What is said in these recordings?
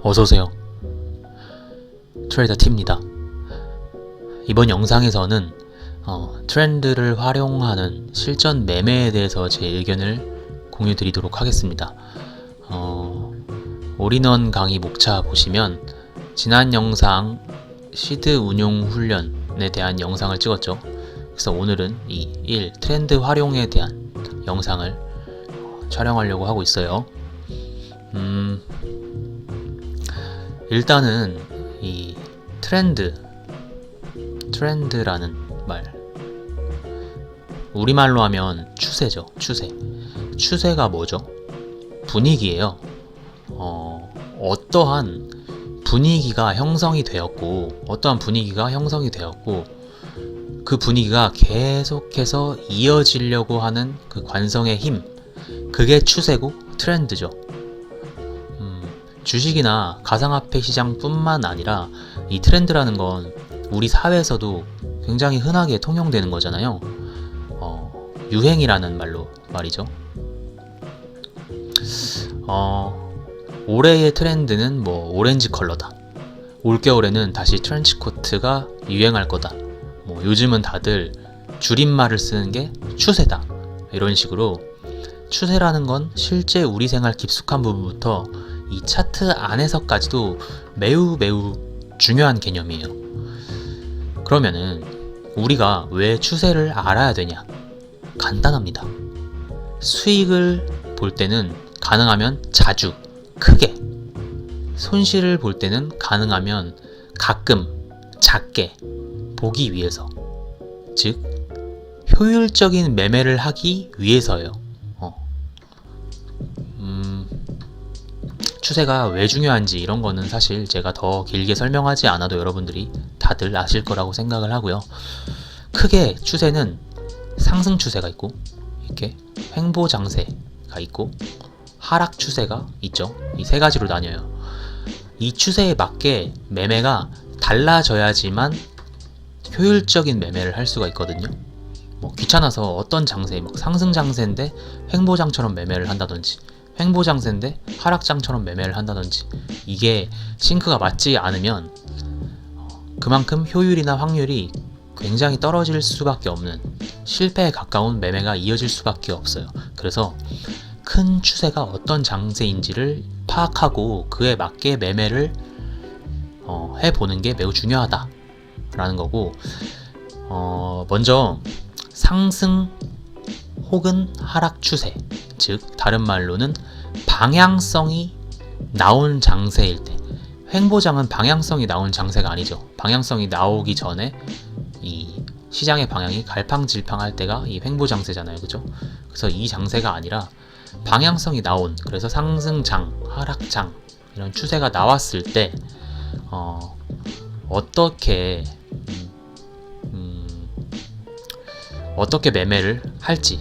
어서오세요. 트레이더 T입니다. 이번 영상에서는 트렌드를 활용하는 실전 매매에 대해서 제 의견을 공유 드리도록 하겠습니다. 올인원 강의 목차 보시면 지난 영상 시드 운용 훈련에 대한 영상을 찍었죠. 그래서 오늘은 이 1. 트렌드 활용에 대한 영상을 촬영하려고 하고 있어요. 일단은 이 트렌드라는 말, 우리말로 하면 추세죠. 추세가 뭐죠? 분위기예요. 어떠한 분위기가 형성이 되었고 그 분위기가 계속해서 이어지려고 하는 그 관성의 힘, 그게 추세고 트렌드죠. 주식이나 가상화폐 시장뿐만 아니라 이 트렌드라는 건 우리 사회에서도 굉장히 흔하게 통용되는 거잖아요. 유행이라는 말이죠. 올해의 트렌드는 뭐 오렌지 컬러다. 올겨울에는 다시 트렌치코트가 유행할 거다. 뭐 요즘은 다들 줄임말을 쓰는 게 추세다. 이런 식으로 추세라는 건 실제 우리 생활 깊숙한 부분부터 이 차트 안에서까지도 매우 중요한 개념이에요. 그러면은 우리가 왜 추세를 알아야 되냐? 간단합니다. 수익을 볼 때는 가능하면 자주, 크게, 손실을 볼 때는 가능하면 가끔, 작게 보기 위해서, 즉 효율적인 매매를 하기 위해서예요. 추세가 왜 중요한지 이런 거는 사실 제가 더 길게 설명하지 않아도 여러분들이 다들 아실 거라고 생각을 하고요. 크게 추세는 상승 추세가 있고, 이렇게 횡보 장세가 있고, 하락 추세가 있죠. 이 세 가지로 나뉘어요. 이 추세에 맞게 매매가 달라져야지만 효율적인 매매를 할 수가 있거든요. 뭐 귀찮아서 어떤 장세, 상승 장세인데 횡보장처럼 매매를 한다든지, 횡보장세인데 하락장처럼 매매를 한다든지, 이게 싱크가 맞지 않으면 그만큼 효율이나 확률이 굉장히 떨어질 수밖에 없는, 실패에 가까운 매매가 이어질 수밖에 없어요. 그래서 큰 추세가 어떤 장세인지를 파악하고 그에 맞게 매매를 해보는 게 매우 중요하다라는 거고, 먼저 상승 혹은 하락 추세, 즉 다른 말로는 방향성이 나온 장세일 때, 횡보장은 방향성이 나온 장세가 아니죠. 방향성이 나오기 전에 이 시장의 방향이 갈팡질팡할 때가 이 횡보장세잖아요. 그죠? 그래서 이 장세가 아니라 방향성이 나온, 그래서 상승장, 하락장 이런 추세가 나왔을 때 어떻게 매매를 할지,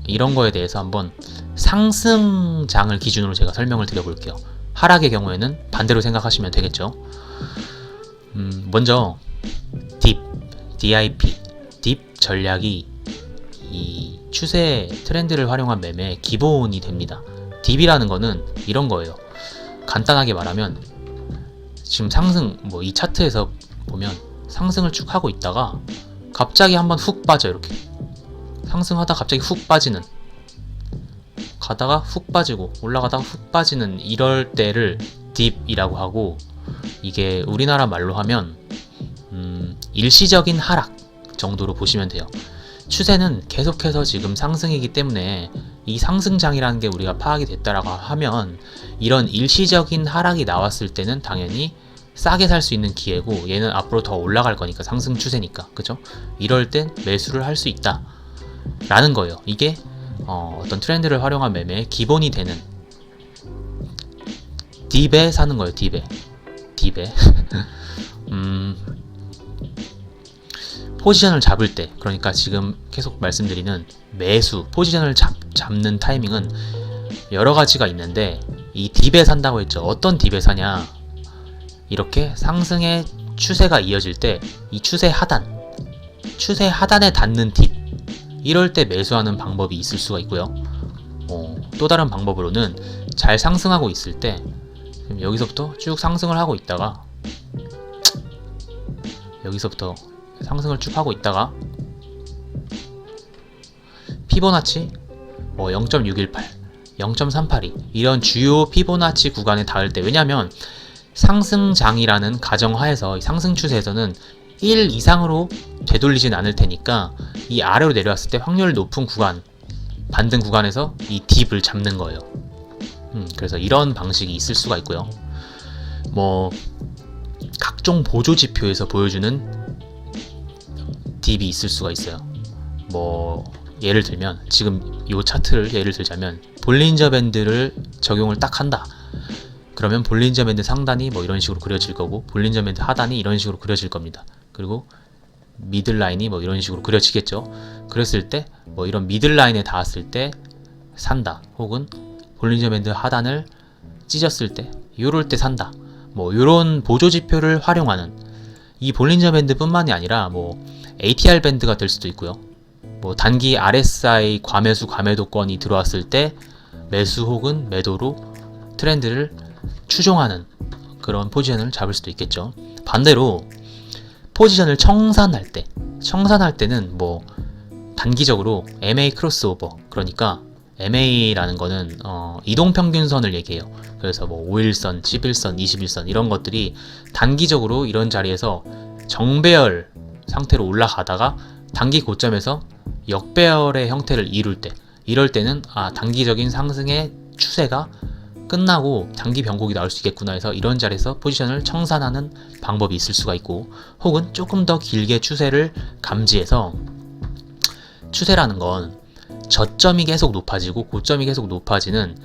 이런 거에 대해서 한번 상승장을 기준으로 제가 설명을 드려볼게요. 하락의 경우에는 반대로 생각하시면 되겠죠. 먼저 DIP 전략이 이 추세 트렌드를 활용한 매매의 기본이 됩니다. 딥이라는 거는 이런 거예요. 간단하게 말하면 지금 상승, 이 차트에서 보면 상승을 쭉 하고 있다가 갑자기 한번 훅 빠져. 이렇게 상승하다 갑자기 훅 빠지는, 가다가 훅 빠지고 올라가다가 훅 빠지는, 이럴 때를 딥이라고 하고, 이게 우리나라 말로 하면 일시적인 하락 정도로 보시면 돼요. 추세는 계속해서 지금 상승이기 때문에 이 상승장이라는 게 우리가 파악이 됐다라고 하면, 이런 일시적인 하락이 나왔을 때는 당연히 싸게 살 수 있는 기회고, 얘는 앞으로 더 올라갈 거니까, 상승 추세니까, 그죠? 이럴 땐 매수를 할 수 있다 라는 거예요. 이게 어떤 트렌드를 활용한 매매의 기본이 되는, 딥에 사는 거예요. 딥에 포지션을 잡을 때, 그러니까 지금 계속 말씀드리는 매수, 포지션을 잡는 타이밍은 여러 가지가 있는데, 이 딥에 산다고 했죠. 어떤 딥에 사냐, 이렇게 상승의 추세가 이어질 때 이 추세 하단에 닿는 딥, 이럴 때 매수하는 방법이 있을 수가 있고요. 또 다른 방법으로는 잘 상승하고 있을 때 여기서부터 쭉 상승을 하고 있다가 여기서부터 상승을 쭉 하고 있다가 피보나치 0.618, 0.382 이런 주요 피보나치 구간에 닿을 때, 왜냐면 상승장이라는 가정하에서 상승 추세에서는 1 이상으로 되돌리진 않을 테니까 이 아래로 내려왔을 때 확률 높은 구간, 반등 구간에서 이 딥을 잡는 거예요. 그래서 이런 방식이 있을 수가 있고요. 뭐 각종 보조 지표에서 보여주는 딥이 있을 수가 있어요. 뭐 예를 들면 지금 이 차트를 예를 들자면 볼린저 밴드를 적용을 딱 한다. 그러면 볼린저 밴드 상단이 뭐 이런 식으로 그려질 거고, 볼린저 밴드 하단이 이런 식으로 그려질 겁니다. 그리고 미들라인이 뭐 이런 식으로 그려지겠죠. 그랬을 때 뭐 이런 미들라인에 닿았을 때 산다, 혹은 볼린저 밴드 하단을 찢었을 때 요럴 때 산다, 뭐 요런 보조 지표를 활용하는, 이 볼린저 밴드 뿐만이 아니라 뭐 ATR 밴드가 될 수도 있고요. 뭐 단기 RSI 과매수 과매도권이 들어왔을 때 매수 혹은 매도로 트렌드를 추종하는 그런 포지션을 잡을 수도 있겠죠. 반대로 포지션을 청산할 때는 뭐 단기적으로 MA 크로스오버, 그러니까 MA라는 거는 이동평균선을 얘기해요. 그래서 뭐 5일선, 11선, 21선 이런 것들이 단기적으로 이런 자리에서 정배열 상태로 올라가다가 단기 고점에서 역배열의 형태를 이룰 때, 이럴 때는 단기적인 상승의 추세가 끝나고 단기 변곡이 나올 수 있겠구나 해서 이런 자리에서 포지션을 청산하는 방법이 있을 수가 있고, 혹은 조금 더 길게 추세를 감지해서, 추세라는 건 저점이 계속 높아지고 고점이 계속 높아지는,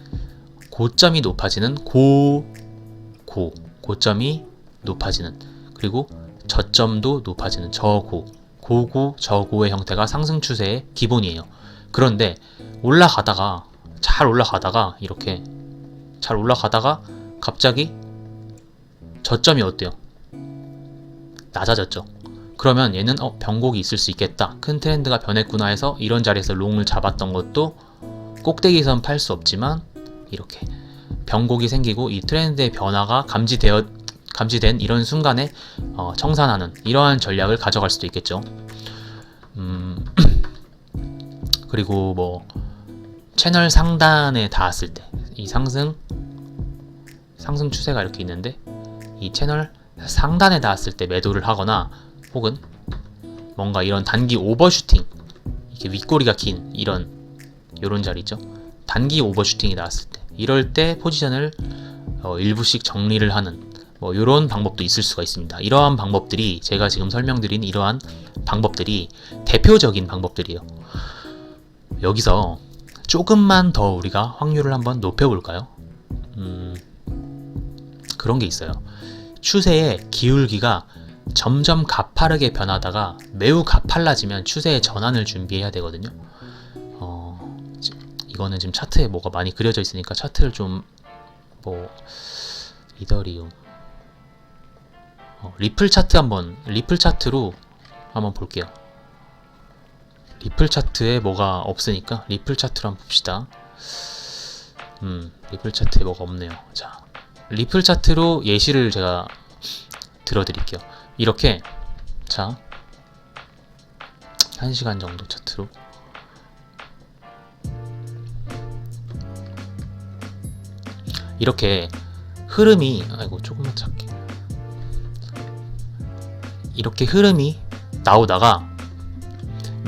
고점이 높아지는 고점이 높아지는, 그리고 저점도 높아지는 저고, 고고 저고의 형태가 상승 추세의 기본이에요. 그런데 잘 올라가다가 이렇게 잘 올라가다가 갑자기 저점이 어때요? 낮아졌죠. 그러면 얘는 변곡이 있을 수 있겠다, 큰 트렌드가 변했구나 해서 이런 자리에서 롱을 잡았던 것도 꼭대기선 팔 수 없지만 이렇게 변곡이 생기고 이 트렌드의 변화가 감지된 이런 순간에 청산하는 이러한 전략을 가져갈 수도 있겠죠. 그리고 뭐 채널 상단에 닿았을 때, 이 상승 추세가 이렇게 있는데 이 채널 상단에 닿았을 때 매도를 하거나, 혹은 뭔가 이런 단기 오버슈팅, 이렇게 윗꼬리가 긴 요런 자리 있죠. 단기 오버슈팅이 나왔을 때, 이럴 때 포지션을 일부씩 정리를 하는 뭐 요런 방법도 있을 수가 있습니다. 이러한 방법들이, 제가 지금 설명드린 이러한 방법들이 대표적인 방법들이에요. 여기서 조금만 더 우리가 확률을 한번 높여볼까요? 그런 게 있어요. 추세의 기울기가 점점 가파르게 변하다가 매우 가팔라지면 추세의 전환을 준비해야 되거든요. 이거는 지금 차트에 뭐가 많이 그려져 있으니까 차트를 좀 이더리움 리플 차트로 한번 볼게요. 리플 차트에 뭐가 없으니까 리플 차트로 한번 봅시다. 리플 차트에 뭐가 없네요. 자, 리플 차트로 예시를 제가 들어드릴게요. 이렇게, 자, 1시간 정도 차트로 이렇게 흐름이, 조금만 작게, 이렇게 흐름이 나오다가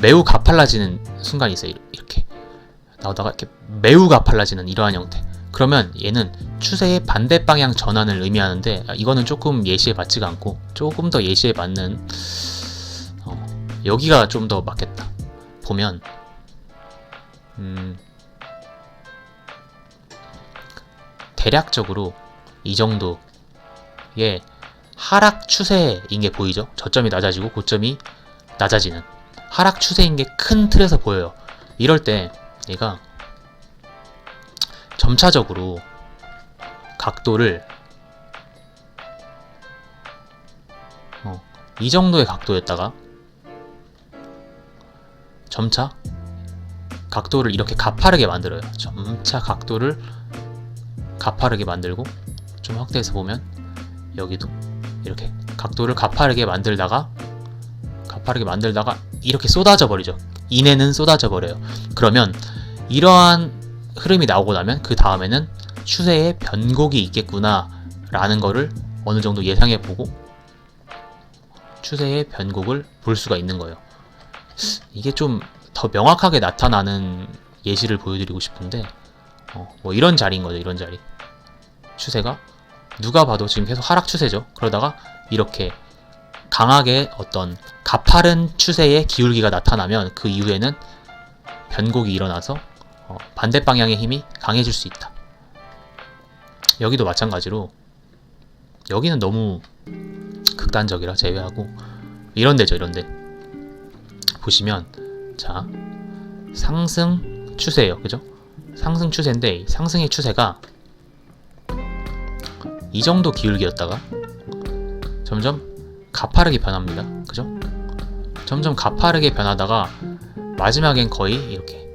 매우 가팔라지는 순간이 있어요. 이렇게 나오다가 이렇게 매우 가팔라지는 이러한 형태. 그러면 얘는 추세의 반대 방향 전환을 의미하는데, 이거는 조금 예시에 맞지가 않고 조금 더 예시에 맞는 여기가 좀 더 맞겠다. 보면 대략적으로 이 정도의 하락 추세인 게 보이죠? 저점이 낮아지고 고점이 낮아지는 하락 추세인 게 큰 틀에서 보여요. 이럴 때 얘가 점차적으로 각도를 이 정도의 각도였다가 점차 각도를 이렇게 가파르게 만들어요. 점차 각도를 가파르게 만들고 좀 확대해서 보면 여기도 이렇게 각도를 가파르게 만들다가 이렇게 쏟아져 버리죠. 인해는 쏟아져 버려요. 그러면 이러한 흐름이 나오고 나면 그 다음에는 추세에 변곡이 있겠구나 라는 거를 어느 정도 예상해 보고 추세의 변곡을 볼 수가 있는 거예요. 이게 좀 더 명확하게 나타나는 예시를 보여드리고 싶은데 뭐 이런 자리인 거죠. 이런 자리. 추세가 누가 봐도 지금 계속 하락 추세죠. 그러다가 이렇게 강하게 어떤 가파른 추세의 기울기가 나타나면 그 이후에는 변곡이 일어나서 반대 방향의 힘이 강해질 수 있다. 여기도 마찬가지로 여기는 너무 극단적이라 제외하고 이런 데죠. 이런 데 보시면 자 상승 추세예요. 그죠? 상승 추세인데 상승의 추세가 이 정도 기울기였다가 점점 가파르게 변합니다. 그죠? 점점 가파르게 변하다가 마지막엔 거의 이렇게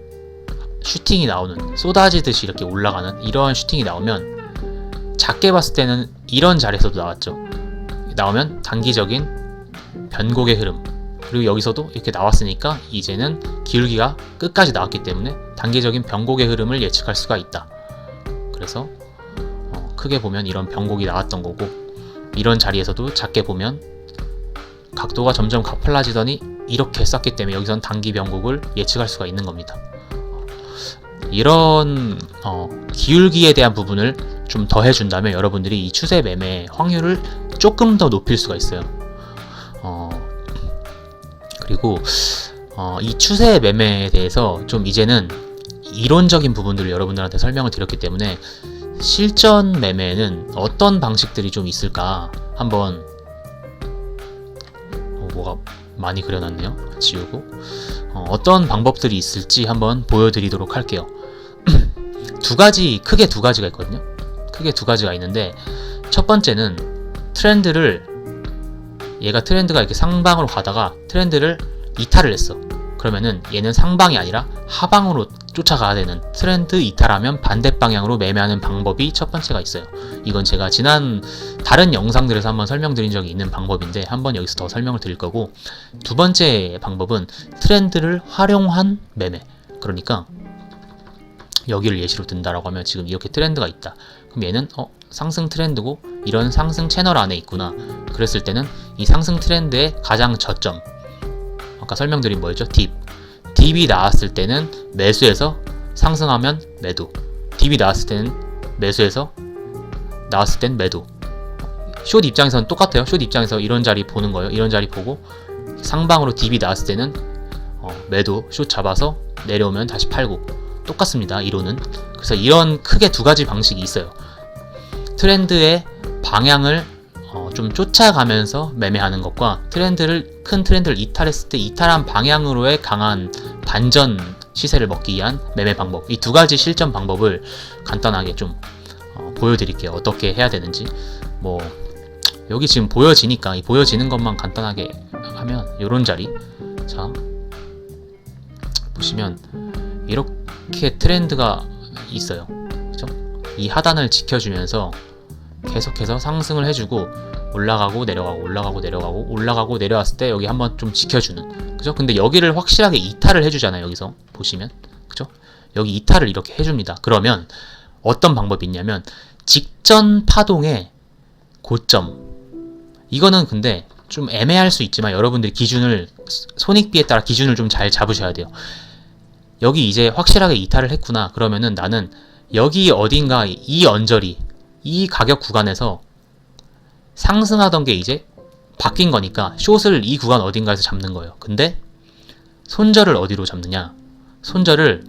슈팅이 나오는, 쏟아지듯이 이렇게 올라가는 이러한 슈팅이 나오면 작게 봤을 때는 이런 자리에서도 나왔죠. 나오면 단기적인 변곡의 흐름, 그리고 여기서도 이렇게 나왔으니까 이제는 기울기가 끝까지 나왔기 때문에 단기적인 변곡의 흐름을 예측할 수가 있다. 그래서 크게 보면 이런 변곡이 나왔던 거고, 이런 자리에서도 작게 보면 각도가 점점 가팔라지더니 이렇게 쌌기 때문에 여기선 단기 변곡을 예측할 수가 있는 겁니다. 이런 기울기에 대한 부분을 좀 더해준다면 여러분들이 이 추세 매매 확률을 조금 더 높일 수가 있어요. 그리고 이 추세 매매에 대해서 좀 이제는 이론적인 부분들을 여러분들한테 설명을 드렸기 때문에 실전 매매에는 어떤 방식들이 좀 있을까 한번 뭐가 많이 그려놨네요. 지우고 어떤 방법들이 있을지 한번 보여드리도록 할게요. 크게 두 가지가 있거든요. 크게 두 가지가 있는데, 첫 번째는 얘가 트렌드가 이렇게 상방으로 가다가 트렌드를 이탈을 했어. 그러면은 얘는 상방이 아니라 하방으로 쫓아가야 되는, 트렌드 이탈하면 반대 방향으로 매매하는 방법이 첫 번째가 있어요. 이건 제가 지난 다른 영상들에서 한번 설명드린 적이 있는 방법인데 한번 여기서 더 설명을 드릴 거고, 두 번째 방법은 트렌드를 활용한 매매. 그러니까 여기를 예시로 든다라고 하면 지금 이렇게 트렌드가 있다. 그럼 얘는 상승 트렌드고 이런 상승 채널 안에 있구나. 그랬을 때는 이 상승 트렌드의 가장 저점, 아까 설명드린 뭐였죠? 딥이 나왔을 때는 매수해서 상승하면 매도, 딥이 나왔을 때는 매수해서 나왔을 땐 매도. 숏 입장에서는 똑같아요. 숏 입장에서 이런 자리 보는 거예요. 이런 자리 보고 상방으로 딥이 나왔을 때는 매도, 숏 잡아서 내려오면 다시 팔고, 똑같습니다. 이론은. 그래서 이런 크게 두 가지 방식이 있어요. 트렌드의 방향을 좀 쫓아가면서 매매하는 것과 큰 트렌드를 이탈했을 때 이탈한 방향으로의 강한 반전 시세를 먹기 위한 매매 방법, 이 두 가지 실전 방법을 간단하게 좀 보여드릴게요. 어떻게 해야 되는지. 뭐 여기 지금 보여지니까 이 보여지는 것만 간단하게 하면 이런 자리, 자 보시면 이렇게 트렌드가 있어요. 그죠? 이 하단을 지켜주면서 계속해서 상승을 해주고 올라가고 내려가고 올라가고 내려가고 올라가고 내려왔을 때 여기 한번 좀 지켜주는, 그죠? 근데 여기를 확실하게 이탈을 해주잖아요. 여기서 보시면, 그죠? 여기 이탈을 이렇게 해줍니다. 그러면 어떤 방법이 있냐면 직전 파동의 고점, 이거는 근데 좀 애매할 수 있지만 여러분들이 기준을, 손익비에 따라 기준을 좀 잘 잡으셔야 돼요. 여기 이제 확실하게 이탈을 했구나. 그러면은 나는 여기 어딘가 이 언저리, 이 가격 구간에서 상승하던 게 이제 바뀐 거니까 숏을 이 구간 어딘가에서 잡는 거예요. 근데 손절을 어디로 잡느냐? 손절을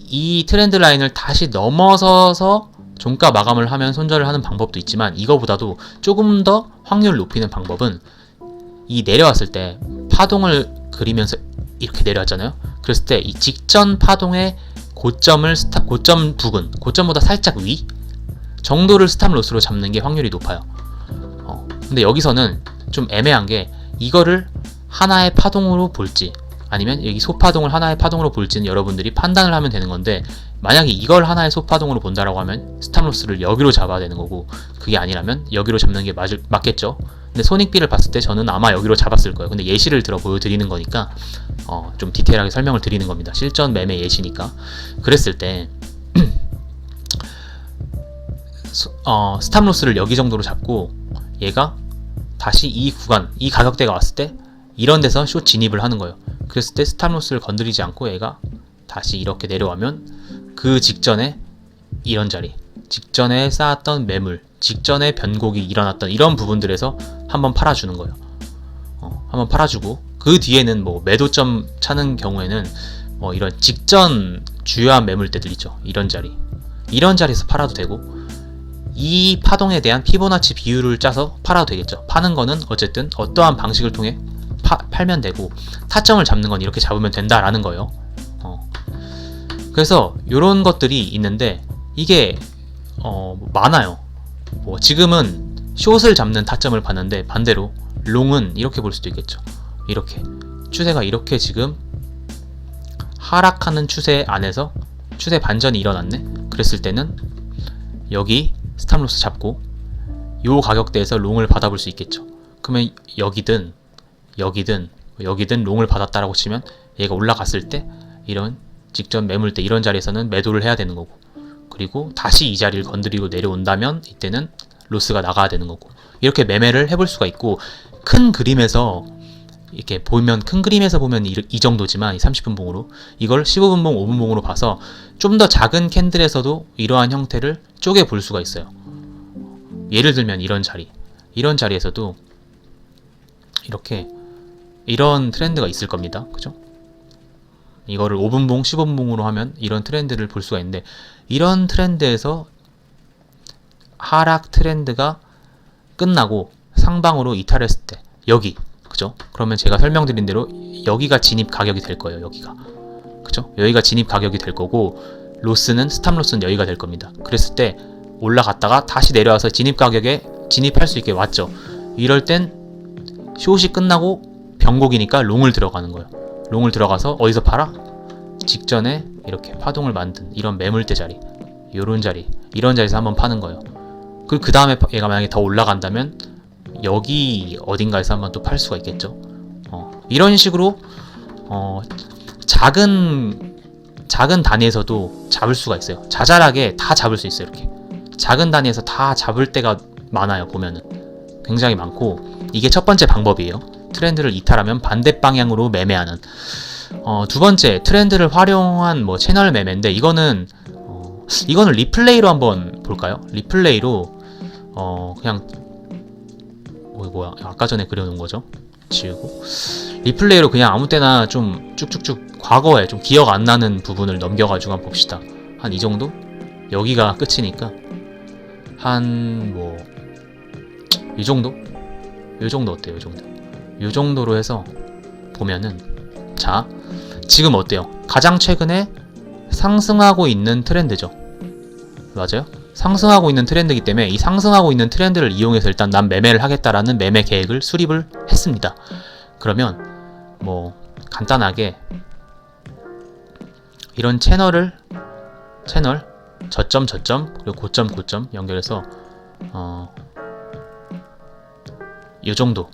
이 트렌드 라인을 다시 넘어서서 종가 마감을 하면 손절을 하는 방법도 있지만, 이거보다도 조금 더 확률을 높이는 방법은 이 내려왔을 때 파동을 그리면서 이렇게 내려왔잖아요. 그랬을 때 이 직전 파동의 고점 부근, 고점보다 살짝 위 정도를 스탑로스로 잡는 게 확률이 높아요. 근데 여기서는 좀 애매한 게 이거를 하나의 파동으로 볼지 아니면 여기 소파동을 하나의 파동으로 볼지는 여러분들이 판단을 하면 되는 건데, 만약에 이걸 하나의 소파동으로 본다라고 하면 스탑로스를 여기로 잡아야 되는 거고, 그게 아니라면 여기로 잡는 게 맞겠죠. 근데 손익비를 봤을 때 저는 아마 여기로 잡았을 거예요. 근데 예시를 들어 보여드리는 거니까 좀 디테일하게 설명을 드리는 겁니다. 실전 매매 예시니까. 그랬을 때 스탑로스를 여기 정도로 잡고 얘가 다시 이 구간, 이 가격대가 왔을 때 이런 데서 숏 진입을 하는 거예요. 그랬을 때 스탑로스를 건드리지 않고 얘가 다시 이렇게 내려가면 그 직전에 이런 자리, 직전에 쌓았던 매물, 직전에 변곡이 일어났던 이런 부분들에서 한번 팔아주는 거예요. 한번 팔아주고, 그 뒤에는 뭐 매도점 차는 경우에는 이런 직전 주요한 매물대들 있죠. 이런 자리에서 팔아도 되고, 이 파동에 대한 피보나치 비율을 짜서 팔아도 되겠죠. 파는 거는 어쨌든 어떠한 방식을 통해 팔면 되고, 타점을 잡는 건 이렇게 잡으면 된다라는 거예요. 그래서 이런 것들이 있는데 이게 많아요. 지금은 숏을 잡는 타점을 봤는데, 반대로 롱은 이렇게 볼 수도 있겠죠. 이렇게 추세가 이렇게 지금 하락하는 추세 안에서 추세 반전이 일어났네. 그랬을 때는 여기 스탑로스 잡고 요 가격대에서 롱을 받아볼 수 있겠죠. 그러면 여기든 롱을 받았다라고 치면 얘가 올라갔을 때 이런 직전 매물대 이런 자리에서는 매도를 해야 되는 거고, 그리고 다시 이 자리를 건드리고 내려온다면 이때는 로스가 나가야 되는 거고, 이렇게 매매를 해볼 수가 있고, 큰 그림에서 이렇게 보면, 큰 그림에서 보면 이 정도지만, 이 30분 봉으로 이걸 15분 봉, 5분 봉으로 봐서 좀 더 작은 캔들에서도 이러한 형태를 쪼개 볼 수가 있어요. 예를 들면 이런 자리에서도 이렇게 이런 트렌드가 있을 겁니다. 그죠? 이거를 5분 봉, 15분 봉으로 하면 이런 트렌드를 볼 수가 있는데, 이런 트렌드에서 하락 트렌드가 끝나고 상방으로 이탈했을 때 여기, 그죠? 그러면 제가 설명드린 대로 여기가 진입 가격이 될 거예요. 여기가, 그죠? 여기가 진입 가격이 될 거고, 스탑로스는 여기가 될 겁니다. 그랬을 때 올라갔다가 다시 내려와서 진입 가격에 진입할 수 있게 왔죠. 이럴 땐 숏이 끝나고 변곡이니까 롱을 들어가는 거예요. 롱을 들어가서 어디서 팔아? 직전에 이렇게 파동을 만든 이런 매물대 자리, 이런 자리에서 한번 파는 거예요. 그리고 그 다음에 얘가 만약에 더 올라간다면 여기 어딘가에서 한번 또 팔 수가 있겠죠. 이런 식으로 작은 단위에서도 잡을 수가 있어요. 자잘하게 다 잡을 수 있어요. 이렇게 작은 단위에서 다 잡을 때가 많아요. 보면은 굉장히 많고, 이게 첫 번째 방법이에요. 트렌드를 이탈하면 반대 방향으로 매매하는. 두 번째, 트렌드를 활용한 채널 매매인데, 이거는 리플레이로 한번 볼까요? 리플레이로 그냥 아까 전에 그려놓은 거죠. 지우고 리플레이로 그냥 아무 때나 좀 쭉쭉쭉 과거에 좀 기억 안 나는 부분을 넘겨가지고 한번 봅시다. 한 이 정도? 여기가 끝이니까 한 이 정도? 요 정도 어때요? 요 정도로 해서 보면은, 자, 지금 어때요? 가장 최근에 상승하고 있는 트렌드죠. 맞아요? 상승하고 있는 트렌드이기 때문에 이 상승하고 있는 트렌드를 이용해서 일단 난 매매를 하겠다라는 매매 계획을 수립을 했습니다. 그러면 간단하게 이런 채널 저점 그리고 고점 연결해서 요 정도,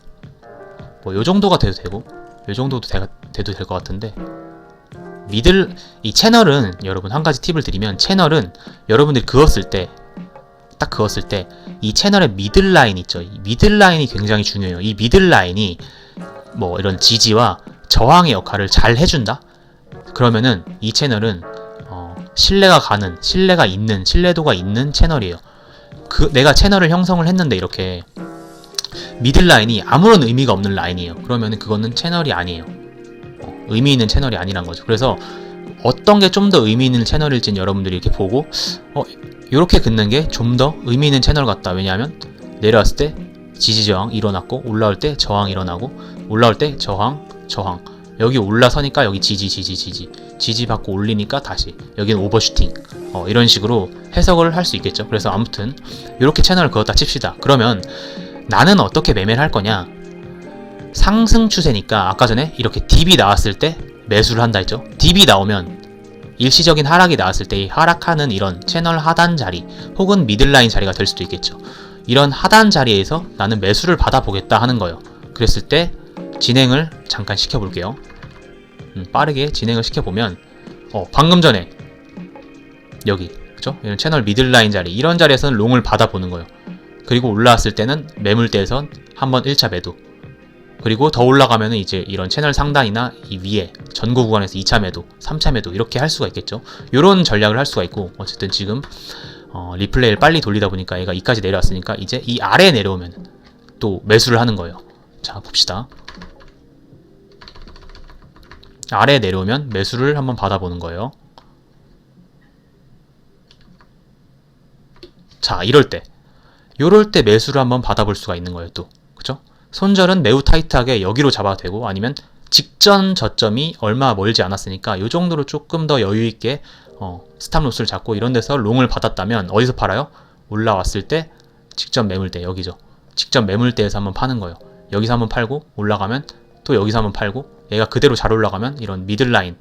요 정도가 돼도 되고 요 정도도 돼도 될 것 같은데, 이 채널은, 여러분 한 가지 팁을 드리면, 채널은 여러분들이 딱 그었을 때 이 채널의 미들라인 있죠. 이 미들라인이 굉장히 중요해요. 이 미들라인이 이런 지지와 저항의 역할을 잘 해준다? 그러면은 이 채널은 신뢰도가 있는 채널이에요. 내가 채널을 형성을 했는데 이렇게 미들라인이 아무런 의미가 없는 라인이에요. 그러면은 그거는 채널이 아니에요. 의미 있는 채널이 아니란 거죠. 그래서 어떤 게 좀 더 의미 있는 채널일지는 여러분들이 이렇게 보고 이렇게 긋는 게 좀 더 의미 있는 채널 같다. 왜냐하면 내려왔을 때 지지 저항 일어났고, 올라올 때 저항 일어나고, 올라올 때 저항 여기 올라서니까 여기 지지 받고 올리니까 다시 여기는 오버슈팅, 이런 식으로 해석을 할 수 있겠죠. 그래서 아무튼 이렇게 채널을 그었다 칩시다. 그러면 나는 어떻게 매매를 할 거냐? 상승 추세니까 아까 전에 이렇게 딥이 나왔을 때 매수를 한다 했죠. 딥이 나오면 일시적인 하락이 나왔을 때 이 하락하는 이런 채널 하단 자리 혹은 미들라인 자리가 될 수도 있겠죠. 이런 하단 자리에서 나는 매수를 받아보겠다 하는 거예요. 그랬을 때 진행을 잠깐 시켜볼게요. 빠르게 진행을 시켜보면 방금 전에 여기 그죠? 이런 채널 미들라인 자리 이런 자리에서는 롱을 받아보는 거예요. 그리고 올라왔을 때는 매물대에선 한번 1차 매도, 그리고 더 올라가면은 이제 이런 채널 상단이나 이 위에 전고 구간에서 2차 매도, 3차 매도 이렇게 할 수가 있겠죠. 이런 전략을 할 수가 있고, 어쨌든 지금 리플레이를 빨리 돌리다 보니까 얘가 이까지 내려왔으니까 이제 이 아래에 내려오면 또 매수를 하는 거예요. 자, 봅시다. 아래에 내려오면 매수를 한번 받아보는 거예요. 자, 이럴 때 매수를 한번 받아볼 수가 있는 거예요. 또 그죠? 손절은 매우 타이트하게 여기로 잡아도 되고, 아니면 직전 저점이 얼마 멀지 않았으니까 이 정도로 조금 더 여유있게 스탑로스를 잡고 이런 데서 롱을 받았다면 어디서 팔아요? 올라왔을 때 직전 매물대 여기죠. 직전 매물대에서 한번 파는 거예요. 여기서 한번 팔고 올라가면 또 여기서 한번 팔고, 얘가 그대로 잘 올라가면 이런 미들라인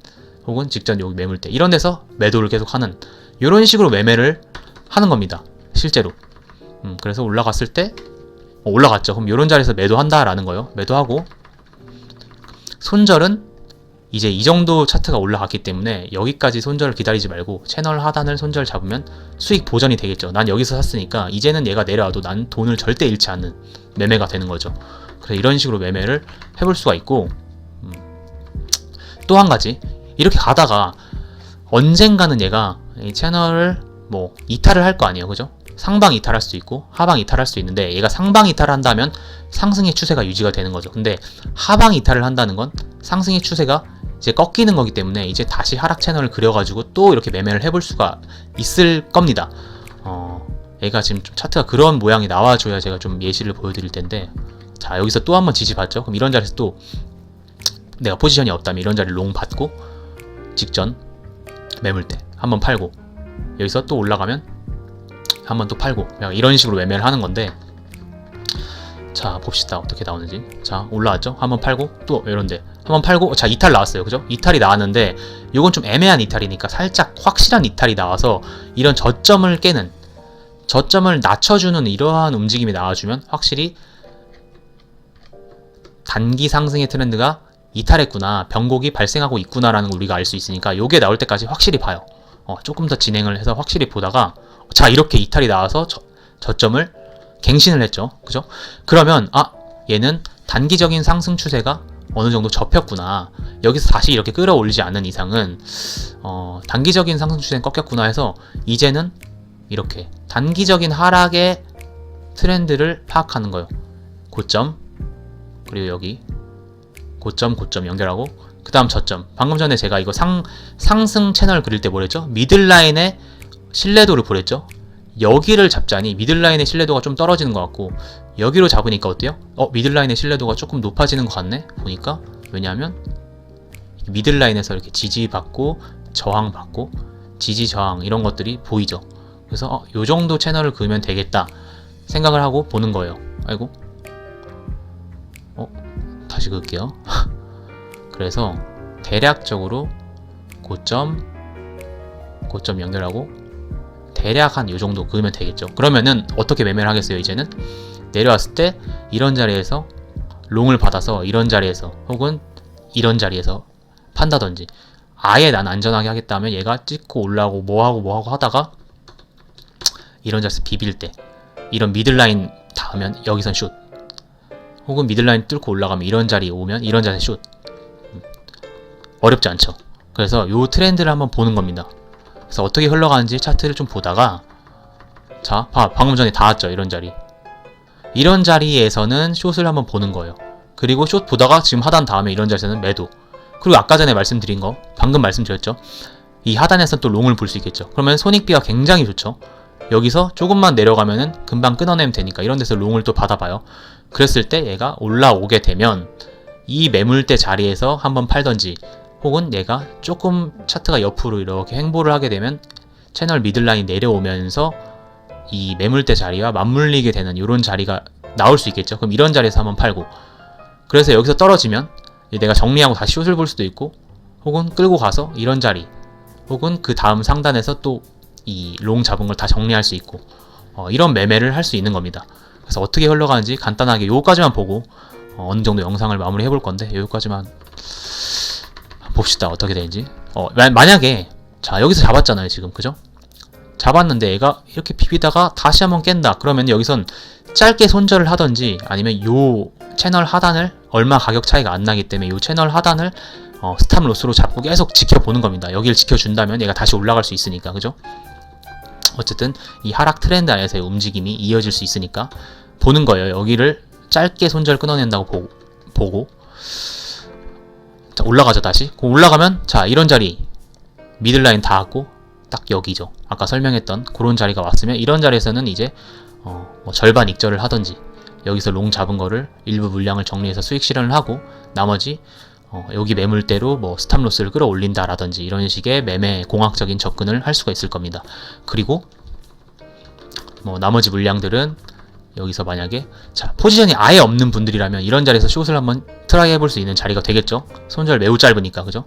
혹은 직전 여기 매물대 이런 데서 매도를 계속 하는, 이런 식으로 매매를 하는 겁니다. 실제로. 그래서 올라갔을 때 올라갔죠. 그럼 이런 자리에서 매도한다라는 거예요. 매도하고, 손절은 이제 이 정도 차트가 올라갔기 때문에 여기까지 손절을 기다리지 말고 채널 하단을 손절 잡으면 수익 보전이 되겠죠. 난 여기서 샀으니까 이제는 얘가 내려와도 난 돈을 절대 잃지 않는 매매가 되는 거죠. 그래서 이런 식으로 매매를 해볼 수가 있고, 또 한 가지, 이렇게 가다가 언젠가는 얘가 이 채널을 뭐 이탈을 할 거 아니에요. 그죠? 상방 이탈할 수 있고 하방 이탈할 수 있는데, 얘가 상방 이탈을 한다면 상승의 추세가 유지가 되는 거죠. 근데 하방 이탈을 한다는 건 상승의 추세가 이제 꺾이는 거기 때문에 이제 다시 하락 채널을 그려가지고 또 이렇게 매매를 해볼 수가 있을 겁니다. 얘가 지금 좀 차트가 그런 모양이 나와줘야 제가 좀 예시를 보여드릴 텐데, 자, 여기서 또 한번 지지받죠. 그럼 이런 자리에서 또 내가 포지션이 없다면 이런 자리를 롱 받고 직전 매물대 한번 팔고, 여기서 또 올라가면 한번 또 팔고, 이런 식으로 매매를 하는 건데, 자, 봅시다. 어떻게 나오는지. 자, 올라왔죠? 한번 팔고, 또 이런데 한번 팔고, 자, 이탈 나왔어요. 그죠? 이탈이 나왔는데 이건 좀 애매한 이탈이니까 살짝 확실한 이탈이 나와서 이런 저점을 깨는, 저점을 낮춰주는 이러한 움직임이 나와주면 확실히 단기 상승의 트렌드가 이탈했구나, 변곡이 발생하고 있구나라는 걸 우리가 알 수 있으니까 요게 나올 때까지 확실히 봐요. 조금 더 진행을 해서 확실히 보다가, 자, 이렇게 이탈이 나와서 저점을 갱신을 했죠. 그죠? 그러면 얘는 단기적인 상승 추세가 어느 정도 접혔구나, 여기서 다시 이렇게 끌어올리지 않는 이상은 단기적인 상승 추세는 꺾였구나 해서 이제는 이렇게 단기적인 하락의 트렌드를 파악하는 거예요. 고점, 그리고 여기 고점 연결하고, 그 다음 저점. 방금 전에 제가 이거 상승 채널 그릴 때 뭐랬죠? 미들라인의 신뢰도를 보랬죠? 여기를 잡자니 미들라인의 신뢰도가 좀 떨어지는 것 같고, 여기로 잡으니까 어때요? 미들라인의 신뢰도가 조금 높아지는 것 같네? 보니까. 왜냐하면 미들라인에서 이렇게 지지받고 저항받고 지지 저항 이런 것들이 보이죠. 그래서 요 정도 채널을 그으면 되겠다 생각을 하고 보는 거예요. 아이고, 다시 그을게요. 그래서 대략적으로 고점 연결하고 대략 한 요 정도 그으면 되겠죠. 그러면은 어떻게 매매를 하겠어요? 이제는 내려왔을 때 이런 자리에서 롱을 받아서 이런 자리에서 혹은 이런 자리에서 판다든지, 아예 난 안전하게 하겠다면 얘가 찍고 올라오고 뭐하고 하다가 이런 자리에서 비빌 때 이런 미들라인 닿으면 여기선 슛, 혹은 미들라인 뚫고 올라가면 이런 자리에 오면 이런 자리에서 슛. 어렵지 않죠. 그래서 요 트렌드를 한번 보는 겁니다. 그래서 어떻게 흘러가는지 차트를 좀 보다가, 자, 방금 전에 닿았죠. 이런 자리. 이런 자리에서는 숏을 한번 보는 거예요. 그리고 숏 보다가 지금 하단 다음에 이런 자리에서는 매도. 그리고 아까 전에 말씀드린 거, 방금 말씀드렸죠. 이 하단에서 또 롱을 볼 수 있겠죠. 그러면 손익비가 굉장히 좋죠. 여기서 조금만 내려가면은 금방 끊어내면 되니까 이런 데서 롱을 또 받아봐요. 그랬을 때 얘가 올라오게 되면 이 매물대 자리에서 한번 팔던지, 혹은 얘가 조금 차트가 옆으로 이렇게 횡보를 하게 되면 채널 미들라인 내려오면서 이 매물대 자리와 맞물리게 되는 이런 자리가 나올 수 있겠죠. 그럼 이런 자리에서 한번 팔고, 그래서 여기서 떨어지면 내가 정리하고 다시 숏을 볼 수도 있고, 혹은 끌고 가서 이런 자리, 혹은 그 다음 상단에서 또 이 롱 잡은 걸 다 정리할 수 있고, 이런 매매를 할 수 있는 겁니다. 그래서 어떻게 흘러가는지 간단하게 요거까지만 보고 어느 정도 영상을 마무리 해볼 건데, 요거까지만 봅시다. 어떻게 되는지. 만약에 자 여기서 잡았잖아요 지금, 그죠? 잡았는데 얘가 이렇게 비비다가 다시 한번 깬다. 그러면 여기선 짧게 손절을 하던지, 아니면 요 채널 하단을 얼마 가격 차이가 안 나기 때문에 요 채널 하단을 스탑 로스로 잡고 계속 지켜보는 겁니다. 여기를 지켜준다면 얘가 다시 올라갈 수 있으니까, 그죠? 어쨌든 이 하락 트렌드 안에서의 움직임이 이어질 수 있으니까 보는 거예요. 여기를 짧게 손절 끊어낸다고 보고 자, 올라가죠. 다시 올라가면 자 이런 자리 미들라인 닿았고 딱 여기죠. 아까 설명했던 그런 자리가 왔으면 이런 자리에서는 이제 뭐 절반 익절을 하던지, 여기서 롱 잡은 거를 일부 물량을 정리해서 수익 실현을 하고, 나머지 여기 매물대로 뭐 스탑로스를 끌어올린다라든지 이런 식의 매매 공학적인 접근을 할 수가 있을 겁니다. 그리고 뭐 나머지 물량들은 여기서 만약에 자 포지션이 아예 없는 분들이라면 이런 자리에서 숏을 한번 트라이 해볼 수 있는 자리가 되겠죠. 손절 매우 짧으니까, 그죠?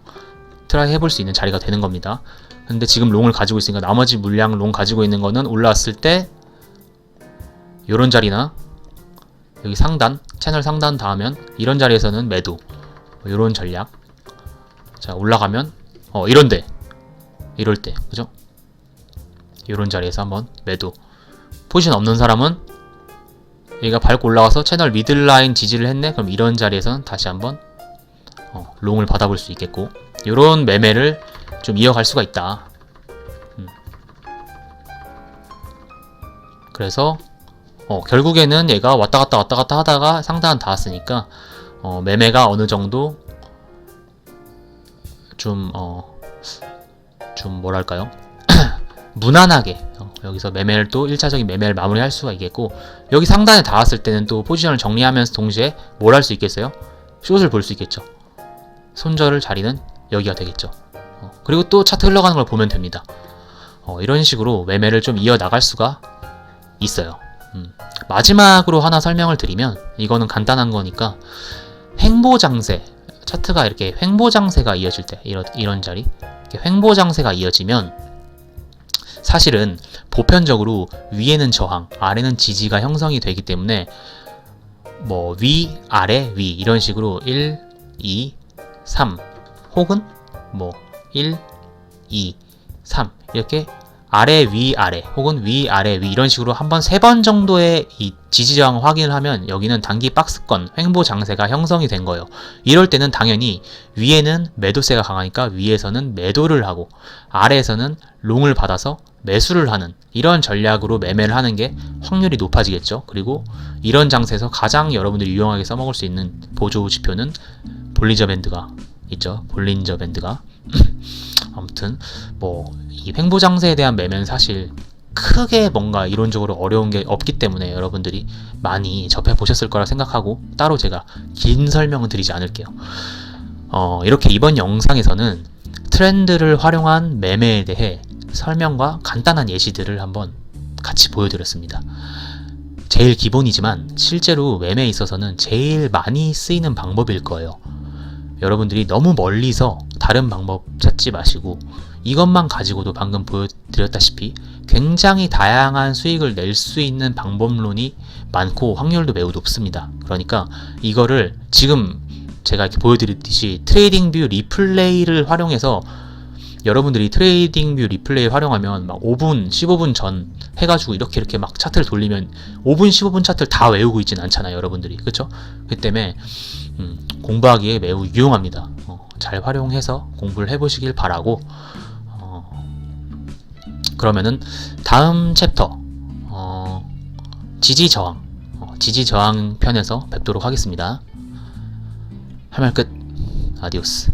트라이 해볼 수 있는 자리가 되는 겁니다. 근데 지금 롱을 가지고 있으니까 나머지 물량 롱 가지고 있는 거는 올라왔을 때 요런 자리나 여기 상단, 채널 상단 닿으면 이런 자리에서는 매도, 요런 전략. 자 올라가면 이런데 이럴 때, 그죠? 요런 자리에서 한번 매도. 포지션 없는 사람은 얘가 밟고 올라가서 채널 미들라인 지지를 했네. 그럼 이런 자리에서는 다시 한번 롱을 받아볼 수 있겠고, 요런 매매를 좀 이어갈 수가 있다. 그래서 결국에는 얘가 왔다 갔다 하다가 상단 닿았으니까 매매가 어느 정도 좀 뭐랄까요? 무난하게 여기서 매매를 또 1차적인 매매를 마무리할 수가 있겠고, 여기 상단에 닿았을 때는 또 포지션을 정리하면서 동시에 뭘 할 수 있겠어요? 숏을 볼 수 있겠죠. 손절 자리는 여기가 되겠죠. 그리고 또 차트 흘러가는 걸 보면 됩니다. 이런 식으로 매매를 좀 이어나갈 수가 있어요. 마지막으로 하나 설명을 드리면, 이거는 간단한 거니까, 횡보장세, 차트가 이렇게 횡보장세가 이어질 때, 이런 자리, 이렇게 횡보장세가 이어지면 사실은 보편적으로 위에는 저항, 아래는 지지가 형성이 되기 때문에 뭐 위, 아래, 위 이런 식으로 1, 2, 3 혹은 뭐 1, 2, 3 이렇게 아래, 위, 아래 혹은 위, 아래, 위 이런 식으로 한번 3번 정도의 이 지지저항 확인을 하면 여기는 단기 박스권 횡보 장세가 형성이 된 거예요. 이럴 때는 당연히 위에는 매도세가 강하니까 위에서는 매도를 하고, 아래에서는 롱을 받아서 매수를 하는 이런 전략으로 매매를 하는 게 확률이 높아지겠죠. 그리고 이런 장세에서 가장 여러분들이 유용하게 써먹을 수 있는 보조 지표는 볼린저 밴드가 있죠. 볼린저 밴드가 아무튼 뭐 이 횡보 장세에 대한 매매는 사실 크게 뭔가 이론적으로 어려운 게 없기 때문에 여러분들이 많이 접해 보셨을 거라 생각하고 따로 제가 긴 설명은 드리지 않을게요. 이렇게 이번 영상에서는 트렌드를 활용한 매매에 대해 설명과 간단한 예시들을 한번 같이 보여드렸습니다. 제일 기본이지만 실제로 매매에 있어서는 제일 많이 쓰이는 방법일 거예요. 여러분들이 너무 멀리서 다른 방법 찾지 마시고 이것만 가지고도 방금 보여드렸다시피 굉장히 다양한 수익을 낼 수 있는 방법론이 많고 확률도 매우 높습니다. 그러니까 이거를 지금 제가 이렇게 보여드렸듯이 트레이딩 뷰 리플레이를 활용해서, 여러분들이 트레이딩 뷰 리플레이 활용하면 막 5분, 15분 전 해가지고 이렇게 막 차트를 돌리면 5분, 15분 차트를 다 외우고 있진 않잖아요, 여러분들이. 그쵸? 그 때문에 공부하기에 매우 유용합니다. 잘 활용해서 공부를 해보시길 바라고, 그러면은 다음 챕터 지지 저항 편에서 뵙도록 하겠습니다. 할 말 끝. 아디오스.